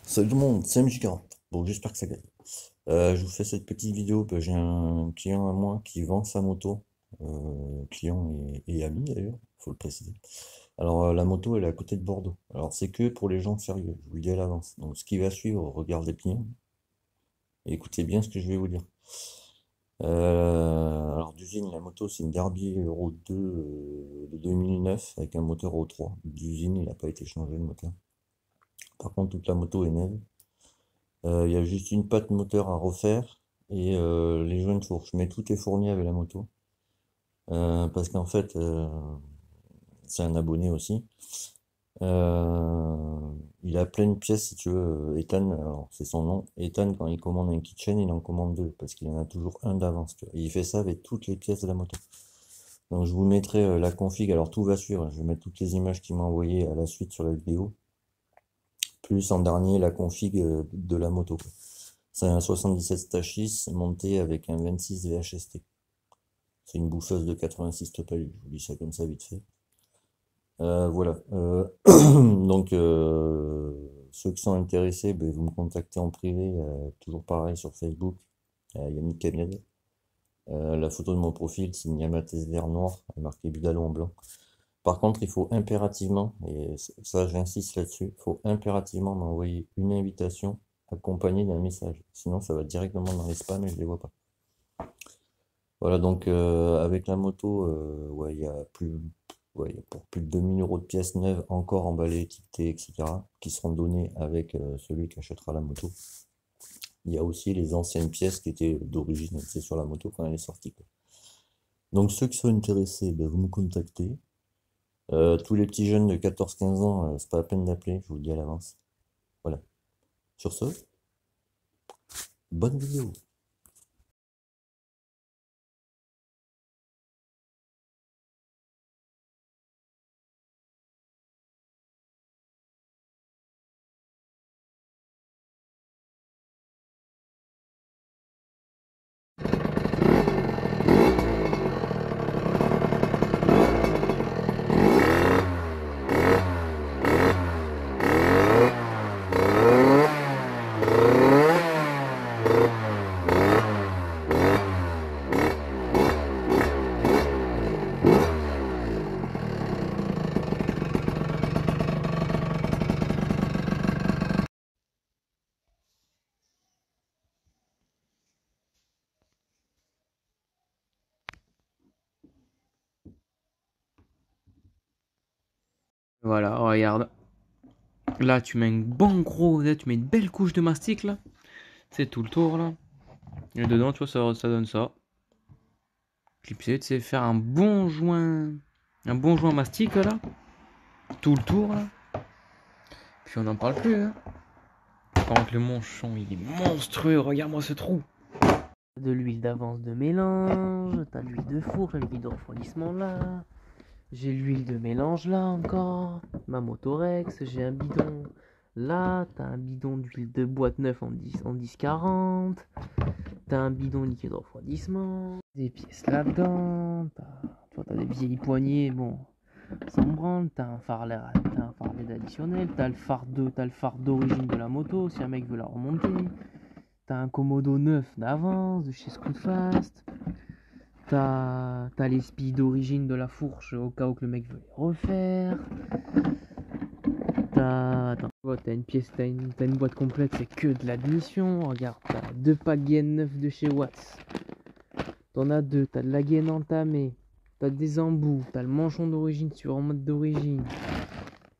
Salut tout le monde, c'est MJ40. Bon, j'espère que ça gagne. Je vous fais cette petite vidéo. J'ai un client à moi qui vend sa moto. Client et ami d'ailleurs, faut le préciser. Alors, la moto, elle est à côté de Bordeaux. Alors, c'est que pour les gens sérieux, je vous le dis à l'avance. Donc, ce qui va suivre, regardez bien et écoutez bien ce que je vais vous dire. Alors, d'usine, la moto, c'est une Derby Euro 2 de 2009 avec un moteur Euro 3. D'usine, il n'a pas été changé le moteur. Par contre, toute la moto est neuve. Il y a juste une patte moteur à refaire et les joints de fourche. Mais tout est fourni avec la moto. Parce qu'en fait, c'est un abonné aussi. Il a plein de pièces, si tu veux. Ethan, alors c'est son nom. Ethan, quand il commande un kitchen, il en commande deux. Parce qu'il en a toujours un d'avance. Tu vois. Et il fait ça avec toutes les pièces de la moto. Donc je vous mettrai la config. Alors tout va suivre. Je vais mettre toutes les images qu'il m'a envoyées à la suite sur la vidéo. Plus en dernier la config de la moto, quoi. C'est un 77 Stachis monté avec un 26 VHST. C'est une bouffeuse de 86 Topalus. Je vous dis ça comme ça vite fait. Voilà. Donc, ceux qui sont intéressés, ben, vous me contactez en privé, toujours pareil sur Facebook, Yannick Camille. La photo de mon profil, c'est une Yamaha SVR noire, marqué Budalo en blanc. Par contre, il faut impérativement, et ça j'insiste là-dessus, il faut impérativement m'envoyer une invitation accompagnée d'un message. Sinon, ça va directement dans les spams et je les vois pas. Voilà, donc avec la moto, ouais, ouais, il y a pour plus de 2000 € de pièces neuves encore emballées, étiquetées, etc., qui seront données avec celui qui achètera la moto. Il y a aussi les anciennes pièces qui étaient d'origine, c'est sur la moto quand elle est sortie, quoi. Donc ceux qui sont intéressés, ben, vous me contactez. Tous les petits jeunes de 14-15 ans, c'est pas la peine d'appeler, je vous le dis à l'avance. Voilà. Sur ce, bonne vidéo. Voilà, regarde. Là, tu mets un bon gros, là, tu mets une belle couche de mastic, là. C'est tout le tour, là. Et dedans, tu vois, ça donne ça. Clipser, tu sais, faire un bon joint mastic, là. Tout le tour, là. Puis on n'en parle plus, hein. Par contre, le manchon, il est monstrueux. Regarde-moi ce trou. De l'huile d'avance de mélange, t'as l'huile de four, t'as l'huile de refroidissement là. J'ai l'huile de mélange là encore. Ma Motorex, j'ai un bidon. Là, t'as un bidon d'huile de boîte neuf en 10-40. T'as un bidon liquide de refroidissement. Des pièces là-dedans. Tu vois, t'as des vieilles poignées, bon, ça me branle. T'as un phare LED additionnel. T'as le phare d'origine de la moto si un mec veut la remonter. T'as un Komodo neuf d'avance de chez Scootfast. T'as les spies d'origine de la fourche au cas où que le mec veut les refaire. T'as une pièce, t'as une boîte complète, c'est que de l'admission. Regarde, t'as deux packs gaines neufs de chez Watts. T'en as deux, t'as de la gaine entamée. T'as des embouts, t'as le manchon d'origine sur en mode d'origine.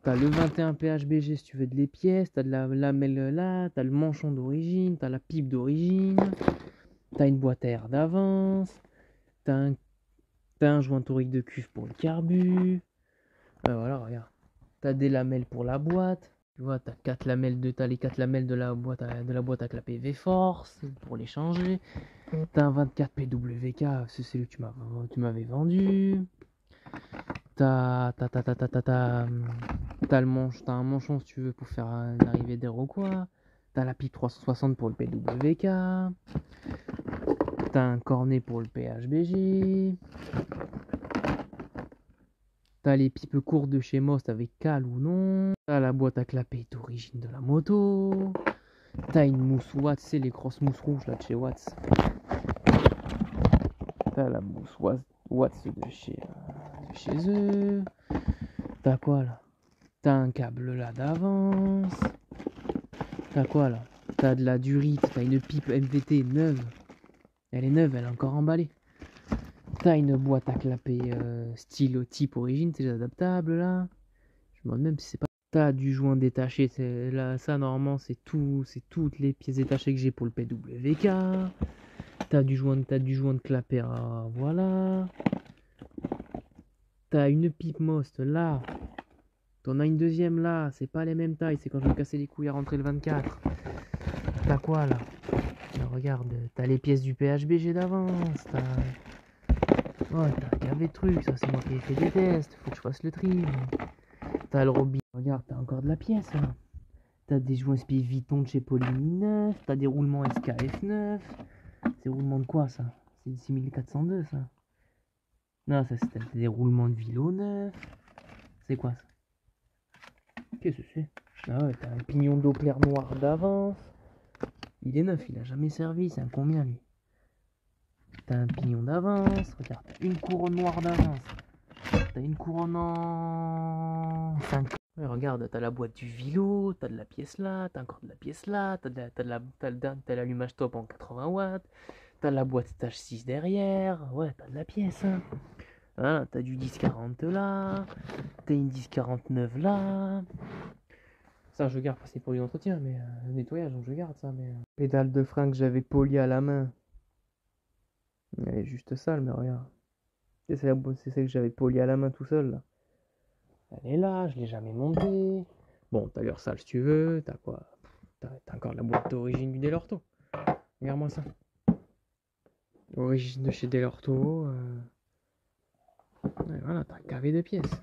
T'as le 21 PHBG si tu veux de les pièces. T'as de la lamelle là, t'as le manchon d'origine, t'as la pipe d'origine. T'as une boîte à air d'avance. T'as un T'as un joint torique de cuve pour le carbu. Voilà, regarde. T'as des lamelles pour la boîte. Tu vois, t'as les 4 lamelles de la boîte à clapet V-Force pour les changer. T'as un 24 PWK, c'est celui que tu m'avais vendu. T'as un manchon si tu veux pour faire une arrivée d'air ou quoi. T'as la pipe 360 pour le PWK. T'as un cornet pour le PHBG. T'as les pipes courtes de chez Most avec cale ou non. T'as la boîte à clapet d'origine de la moto. T'as une mousse Watts, c'est les grosses mousses rouges là de chez Watts. T'as la mousse Watts de chez eux. T'as quoi là? T'as un câble là d'avance. T'as quoi là? T'as de la durite, t'as une pipe MVT neuve. Elle est neuve, elle est encore emballée. T'as une boîte à clapper style type origine, c'est adaptable là. Je me demande même si c'est pas. T'as du joint détaché, là, ça normalement c'est toutes les pièces détachées que j'ai pour le PWK. T'as du joint de clapper, voilà. T'as une pipe Most là. T'en as une deuxième là, c'est pas les mêmes tailles, c'est quand je vais me casser les couilles à rentrer le 24. T'as quoi là? Regarde, t'as les pièces du PHBG d'avance, ouais, t'as gavé de trucs, ça c'est moi qui ai fait des tests, faut que je fasse le tri. T'as le robinet, regarde, t'as encore de la pièce là. T'as des joints SPI Vuitton de chez Polini 9, t'as des roulements SKF 9. C'est roulements de quoi ça? C'est du 6402 ça? Non, ça c'est des roulements de Vilo 9. C'est quoi ça? Qu'est-ce que c'est? Ah ouais, t'as un pignon Doppler noir d'avance. Il est neuf, il a jamais servi, c'est un combien lui? T'as un pignon d'avance, regarde, t'as une couronne noire d'avance. T'as une couronne en 5. Ouais, regarde, t'as la boîte du Vilo, t'as de la pièce là, t'as encore de la pièce là, t'as l'allumage top en 80 watts, t'as la boîte stage 6 derrière, ouais, t'as de la pièce. Hein. Hein, t'as du 1040 là, t'as une 1049 là. Ça, je garde, c'est pour l'entretien, mais le nettoyage, donc je garde ça. Mais pédale de frein que j'avais poli à la main. Elle est juste sale, mais regarde. C'est celle que j'avais poli à la main tout seul là. Elle est là, je l'ai jamais montée. Bon, t'as l'heure sale si tu veux. T'as quoi? T'as encore la boîte d'origine du Delorto. Regarde-moi ça. Origine de chez Delorto. Ouais, voilà, t'as un gavé de pièces.